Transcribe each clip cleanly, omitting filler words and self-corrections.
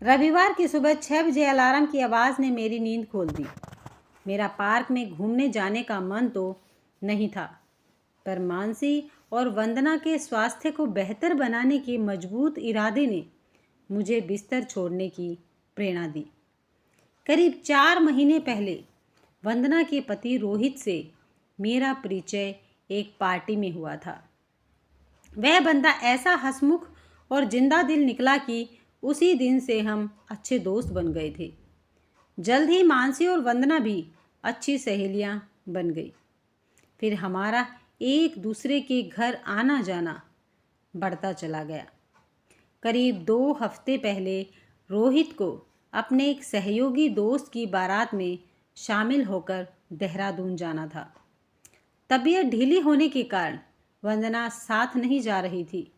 रविवार की सुबह 6 बजे अलार्म की आवाज़ ने मेरी नींद खोल दी। मेरा पार्क में घूमने जाने का मन तो नहीं था, पर मानसी और वंदना के स्वास्थ्य को बेहतर बनाने के मजबूत इरादे ने मुझे बिस्तर छोड़ने की प्रेरणा दी। करीब 4 महीने पहले वंदना के पति रोहित से मेरा परिचय एक पार्टी में हुआ था। वह बंदा ऐसा हंसमुख और जिंदा दिल निकला कि उसी दिन से हम अच्छे दोस्त बन गए थे। जल्द ही मानसी और वंदना भी अच्छी सहेलियां बन गई। फिर हमारा एक दूसरे के घर आना जाना बढ़ता चला गया। करीब 2 हफ्ते पहले रोहित को अपने एक सहयोगी दोस्त की बारात में शामिल होकर देहरादून जाना था। तबीयत ढीली होने के कारण वंदना साथ नहीं जा रही थी।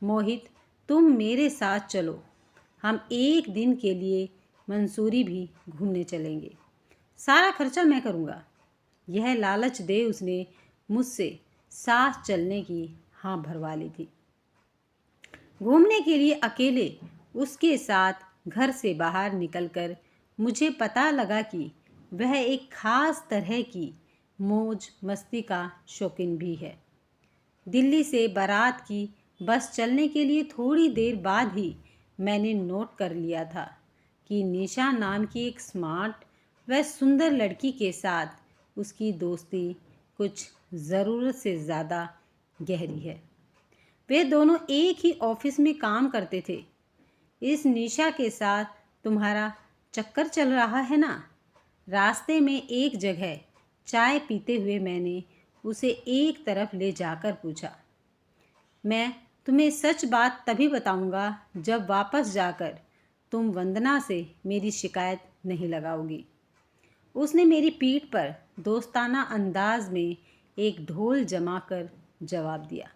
मोहित, तुम मेरे साथ चलो, हम एक दिन के लिए मंसूरी भी घूमने चलेंगे। सारा खर्चा मैं करूँगा। यह लालच दे उसने मुझसे साथ चलने की हाँ भरवा ली थी। घूमने के लिए अकेले उसके साथ घर से बाहर निकलकर मुझे पता लगा कि वह एक खास तरह की मौज मस्ती का शौकीन भी है। दिल्ली से बारात की बस चलने के लिए थोड़ी देर बाद ही मैंने नोट कर लिया था कि निशा नाम की एक स्मार्ट व सुंदर लड़की के साथ उसकी दोस्ती कुछ ज़रूरत से ज़्यादा गहरी है। वे दोनों एक ही ऑफिस में काम करते थे। इस निशा के साथ तुम्हारा चक्कर चल रहा है ना? रास्ते में एक जगह चाय पीते हुए मैंने उसे एक तरफ ले जाकर पूछा। मैं तुम्हें सच बात तभी बताऊंगा जब वापस जाकर तुम वंदना से मेरी शिकायत नहीं लगाओगी। उसने मेरी पीठ पर दोस्ताना अंदाज में एक ढोल जमाकर जवाब दिया।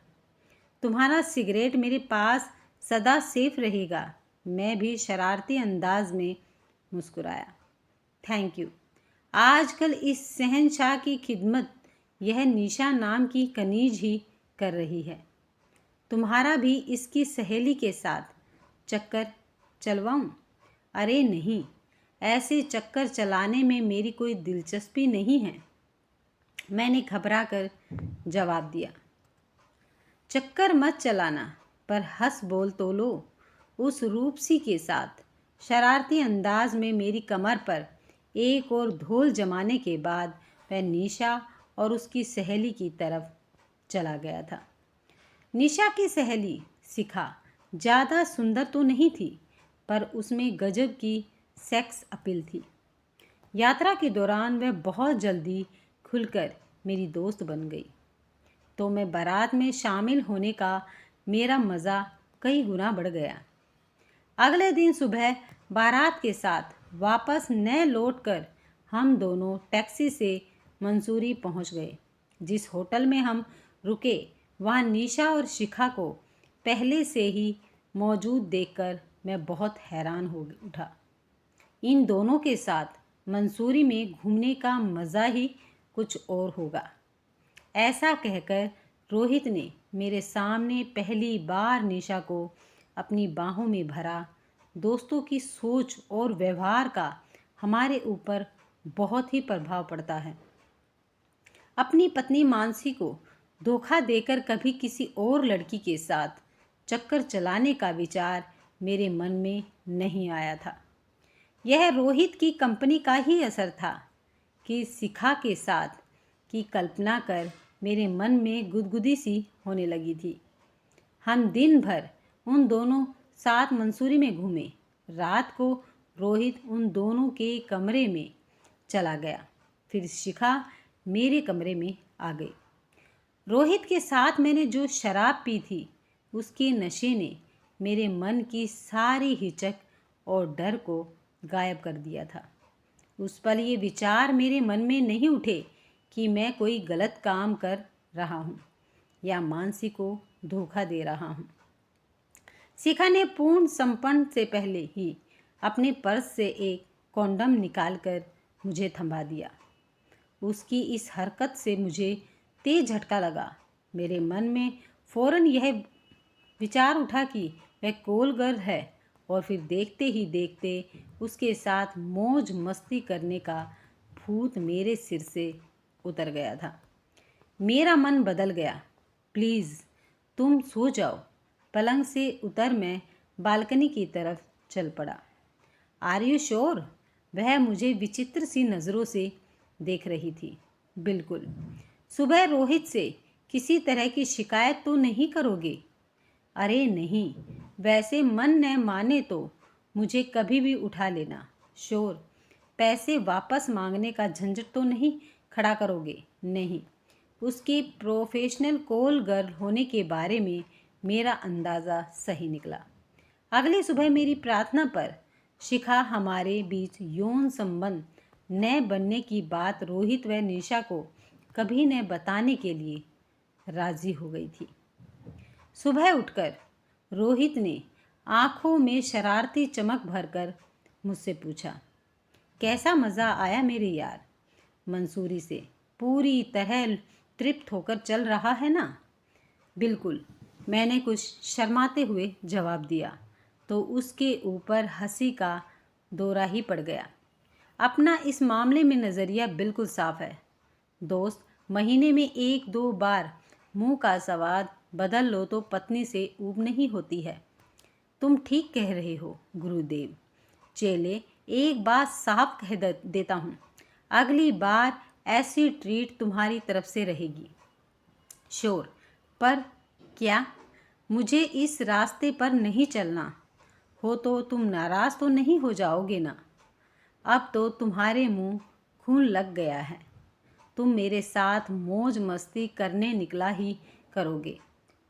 तुम्हारा सिगरेट मेरे पास सदा सेफ रहेगा। मैं भी शरारती अंदाज में मुस्कुराया। Thank you. आजकल इस शहंशाह की खिदमत यह निशा नाम की कनीज ही कर रही है। तुम्हारा भी इसकी सहेली के साथ चक्कर चलवाऊं? अरे नहीं, ऐसे चक्कर चलाने में मेरी कोई दिलचस्पी नहीं है, मैंने घबराकर जवाब दिया। चक्कर मत चलाना, पर हंस बोल तो लो। उस रूपसी के साथ शरारती अंदाज में मेरी कमर पर एक और ढोल जमाने के बाद वह निशा और उसकी सहेली की तरफ चला गया था। निशा की सहेली शिखा ज़्यादा सुंदर तो नहीं थी, पर उसमें गजब की सेक्स अपील थी। यात्रा के दौरान वह बहुत जल्दी खुलकर मेरी दोस्त बन गई, तो मैं बारात में शामिल होने का मेरा मज़ा कई गुना बढ़ गया। अगले दिन सुबह बारात के साथ वापस न लौटकर हम दोनों टैक्सी से मंसूरी पहुंच गए। जिस होटल में हम रुके वहाँ निशा और शिखा को पहले से ही मौजूद देखकर मैं बहुत हैरान हो उठा। इन दोनों के साथ मंसूरी में घूमने का मज़ा ही कुछ और होगा, ऐसा कहकर रोहित ने मेरे सामने पहली बार निशा को अपनी बाहों में भरा। दोस्तों की सोच और व्यवहार का हमारे ऊपर बहुत ही प्रभाव पड़ता है। अपनी पत्नी मानसी को धोखा देकर कभी किसी और लड़की के साथ चक्कर चलाने का विचार मेरे मन में नहीं आया था। यह रोहित की कंपनी का ही असर था कि शिखा के साथ की कल्पना कर मेरे मन में गुदगुदी सी होने लगी थी। हम दिन भर उन दोनों साथ मंसूरी में घूमे। रात को रोहित उन दोनों के कमरे में चला गया, फिर शिखा मेरे कमरे में आ गई। रोहित के साथ मैंने जो शराब पी थी, उसके नशे ने मेरे मन की सारी हिचक और डर को गायब कर दिया था। उस पल ये विचार मेरे मन में नहीं उठे कि मैं कोई गलत काम कर रहा हूँ या मानसी को धोखा दे रहा हूँ। शिखा ने पूर्ण समर्पण से पहले ही अपने पर्स से एक कॉन्डम निकालकर मुझे थमा दिया। उसकी इस हरकत से मुझे तेज झटका लगा। मेरे मन में फौरन यह विचार उठा कि वह कोल गर्ल है और फिर देखते ही देखते उसके साथ मौज मस्ती करने का भूत मेरे सिर से उतर गया था। मेरा मन बदल गया। प्लीज़ तुम सो जाओ। पलंग से उतर मैं बालकनी की तरफ चल पड़ा। Are you sure? वह मुझे विचित्र सी नज़रों से देख रही थी। बिल्कुल। सुबह रोहित से किसी तरह की शिकायत तो नहीं करोगे? अरे नहीं, वैसे मन न माने तो मुझे कभी भी उठा लेना। श्योर। पैसे वापस मांगने का झंझट तो नहीं खड़ा करोगे? नहीं। उसकी प्रोफेशनल कॉल गर्ल होने के बारे में मेरा अंदाज़ा सही निकला। अगली सुबह मेरी प्रार्थना पर शिखा हमारे बीच यौन संबंध न बनने की बात रोहित व निशा को कभी न बताने के लिए राजी हो गई थी। सुबह उठकर रोहित ने आंखों में शरारती चमक भरकर मुझसे पूछा, कैसा मज़ा आया मेरे यार? मंसूरी से पूरी तरह तृप्त होकर चल रहा है ना? बिल्कुल, मैंने कुछ शर्माते हुए जवाब दिया तो उसके ऊपर हंसी का दौरा ही पड़ गया। अपना इस मामले में नज़रिया बिल्कुल साफ है दोस्त। महीने में 1-2 बार मुंह का स्वाद बदल लो तो पत्नी से ऊब नहीं होती है। तुम ठीक कह रहे हो गुरुदेव। चेले, एक बात साफ कह देता हूँ, अगली बार ऐसी ट्रीट तुम्हारी तरफ से रहेगी। श्योर। पर क्या? मुझे इस रास्ते पर नहीं चलना हो तो तुम नाराज़ तो नहीं हो जाओगे ना? अब तो तुम्हारे मुंह खून लग गया है। तुम मेरे साथ मौज मस्ती करने निकला ही करोगे।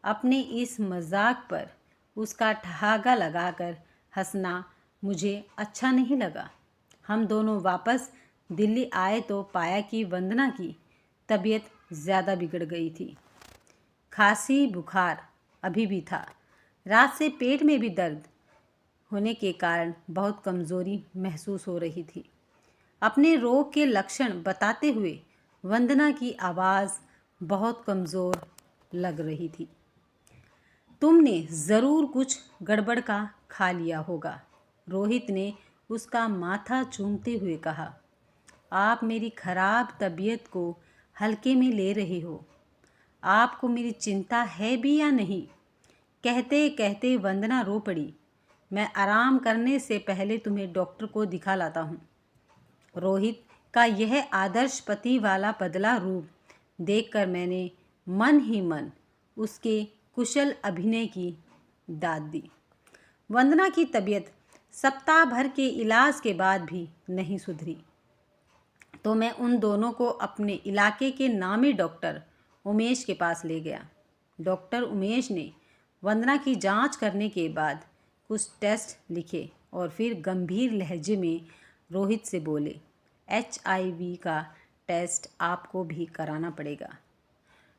अपने इस मजाक पर उसका ठहाका लगाकर हंसना मुझे अच्छा नहीं लगा। हम दोनों वापस दिल्ली आए तो पाया कि वंदना की तबीयत ज़्यादा बिगड़ गई थी। खांसी बुखार अभी भी था। रात से पेट में भी दर्द होने के कारण बहुत कमज़ोरी महसूस हो रही थी। अपने रोग के लक्षण बताते हुए वंदना की आवाज़ बहुत कमज़ोर लग रही थी। तुमने ज़रूर कुछ गड़बड़ का खा लिया होगा, रोहित ने उसका माथा चूमते हुए कहा। आप मेरी खराब तबीयत को हल्के में ले रहे हो। आपको मेरी चिंता है भी या नहीं? कहते कहते वंदना रो पड़ी। मैं आराम करने से पहले तुम्हें डॉक्टर को दिखा लाता हूँ। रोहित का यह आदर्श पति वाला बदला रूप देखकर मैंने मन ही मन उसके कुशल अभिनय की दाद दी। वंदना की तबीयत सप्ताह भर के इलाज के बाद भी नहीं सुधरी तो मैं उन दोनों को अपने इलाके के नामी डॉक्टर उमेश के पास ले गया। डॉक्टर उमेश ने वंदना की जांच करने के बाद कुछ टेस्ट लिखे और फिर गंभीर लहजे में रोहित से बोले, HIV का टेस्ट आपको भी कराना पड़ेगा।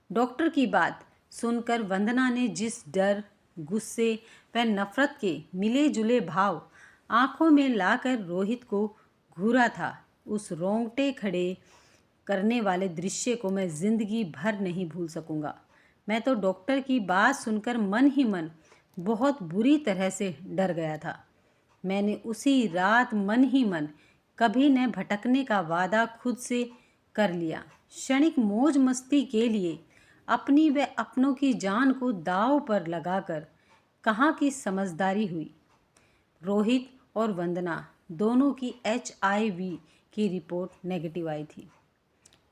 डॉक्टर की बात सुनकर वंदना ने जिस डर, गुस्से व नफरत के मिले जुले भाव आंखों में लाकर रोहित को घूरा था, उस रोंगटे खड़े करने वाले दृश्य को मैं ज़िंदगी भर नहीं भूल सकूंगा। मैं तो डॉक्टर की बात सुनकर मन ही मन बहुत बुरी तरह से डर गया था। मैंने उसी रात मन ही मन कभी न भटकने का वादा खुद से कर लिया। क्षणिक मौज मस्ती के लिए अपनी व अपनों की जान को दांव पर लगाकर कहाँ की समझदारी हुई। रोहित और वंदना दोनों की HIV की रिपोर्ट नेगेटिव आई थी।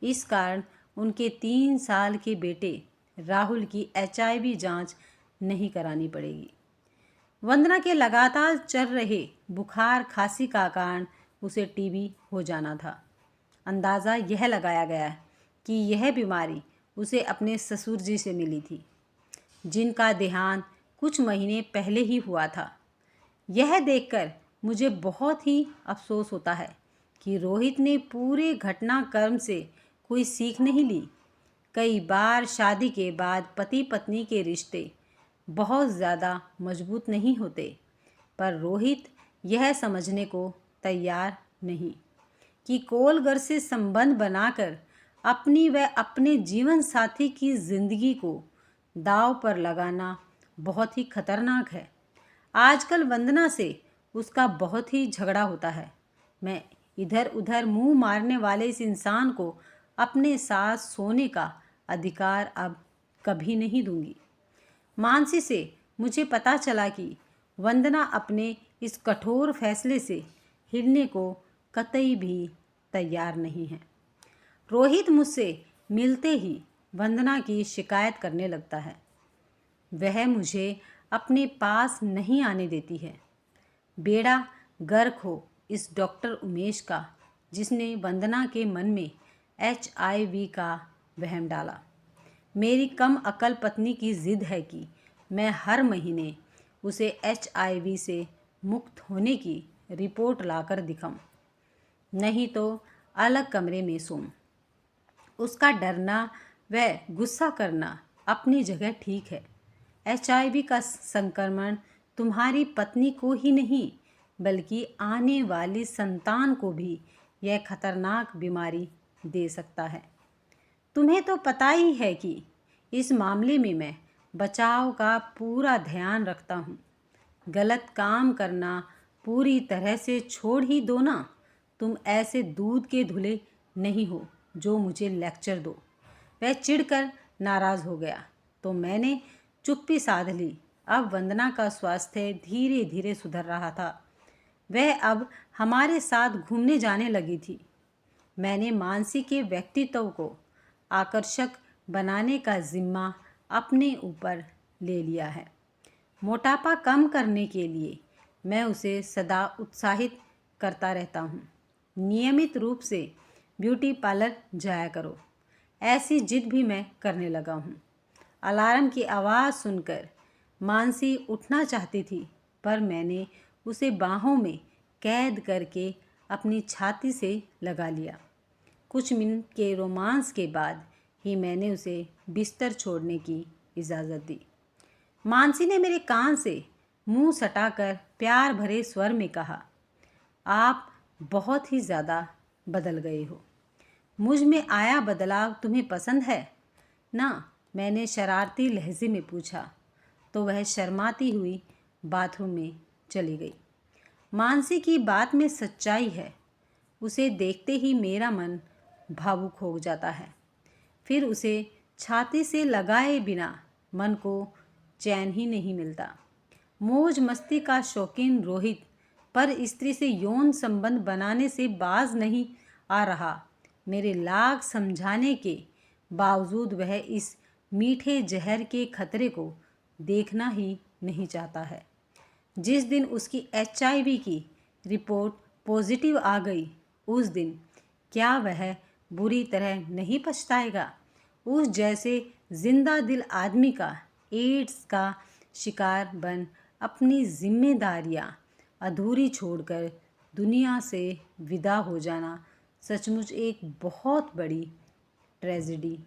इस कारण उनके 3 साल के बेटे राहुल की HIV जांच नहीं करानी पड़ेगी। वंदना के लगातार चल रहे बुखार खांसी का कारण उसे TB हो जाना था। अंदाज़ा यह लगाया गया कि यह बीमारी उसे अपने ससुर जी से मिली थी, जिनका देहांत कुछ महीने पहले ही हुआ था। यह देखकर मुझे बहुत ही अफसोस होता है कि रोहित ने पूरे घटनाक्रम से कोई सीख नहीं ली। कई बार शादी के बाद पति पत्नी के रिश्ते बहुत ज़्यादा मजबूत नहीं होते, पर रोहित यह समझने को तैयार नहीं कि कोलगर से संबंध बनाकर अपनी व अपने जीवन साथी की ज़िंदगी को दांव पर लगाना बहुत ही खतरनाक है। आजकल वंदना से उसका बहुत ही झगड़ा होता है। मैं इधर उधर मुंह मारने वाले इस इंसान को अपने साथ सोने का अधिकार अब कभी नहीं दूंगी। मानसी से मुझे पता चला कि वंदना अपने इस कठोर फैसले से हिलने को कतई भी तैयार नहीं है। रोहित मुझसे मिलते ही वंदना की शिकायत करने लगता है। वह मुझे अपने पास नहीं आने देती है। बेड़ा गर्क हो इस डॉक्टर उमेश का, जिसने वंदना के मन में HIV का वहम डाला। मेरी कम अकल पत्नी की जिद है कि मैं हर महीने उसे HIV से मुक्त होने की रिपोर्ट लाकर दिखाऊं, नहीं तो अलग कमरे में सोऊं। उसका डरना व गुस्सा करना अपनी जगह ठीक है। HIV का संक्रमण तुम्हारी पत्नी को ही नहीं बल्कि आने वाली संतान को भी यह खतरनाक बीमारी दे सकता है। तुम्हें तो पता ही है कि इस मामले में मैं बचाव का पूरा ध्यान रखता हूँ। गलत काम करना पूरी तरह से छोड़ ही दो ना। तुम ऐसे दूध के धुले नहीं हो जो मुझे लेक्चर दो। वह चिढ़कर नाराज़ हो गया तो मैंने चुप्पी साध ली। अब वंदना का स्वास्थ्य धीरे धीरे सुधर रहा था। वह अब हमारे साथ घूमने जाने लगी थी। मैंने मानसी के व्यक्तित्व को आकर्षक बनाने का जिम्मा अपने ऊपर ले लिया है। मोटापा कम करने के लिए मैं उसे सदा उत्साहित करता रहता हूँ। नियमित रूप से ब्यूटी पार्लर जाया करो, ऐसी जिद भी मैं करने लगा हूँ। अलार्म की आवाज़ सुनकर मानसी उठना चाहती थी, पर मैंने उसे बाहों में कैद करके अपनी छाती से लगा लिया। कुछ मिनट के रोमांस के बाद ही मैंने उसे बिस्तर छोड़ने की इजाज़त दी। मानसी ने मेरे कान से मुंह सटाकर प्यार भरे स्वर में कहा, आप बहुत ही ज़्यादा बदल गए हो। मुझ में आया बदलाव तुम्हें पसंद है ना? मैंने शरारती लहजे में पूछा तो वह शर्माती हुई बाथरूम में चली गई। मानसी की बात में सच्चाई है। उसे देखते ही मेरा मन भावुक हो जाता है। फिर उसे छाती से लगाए बिना मन को चैन ही नहीं मिलता। मौज मस्ती का शौकीन रोहित पर स्त्री से यौन संबंध बनाने से बाज नहीं आ रहा। मेरे लाख समझाने के बावजूद वह इस मीठे जहर के खतरे को देखना ही नहीं चाहता है। जिस दिन उसकी HIV की रिपोर्ट पॉजिटिव आ गई, उस दिन क्या वह बुरी तरह नहीं पछताएगा? उस जैसे जिंदा दिल आदमी का एड्स का शिकार बन अपनी जिम्मेदारियां अधूरी छोड़कर दुनिया से विदा हो जाना सचमुच एक बहुत बड़ी ट्रेजेडी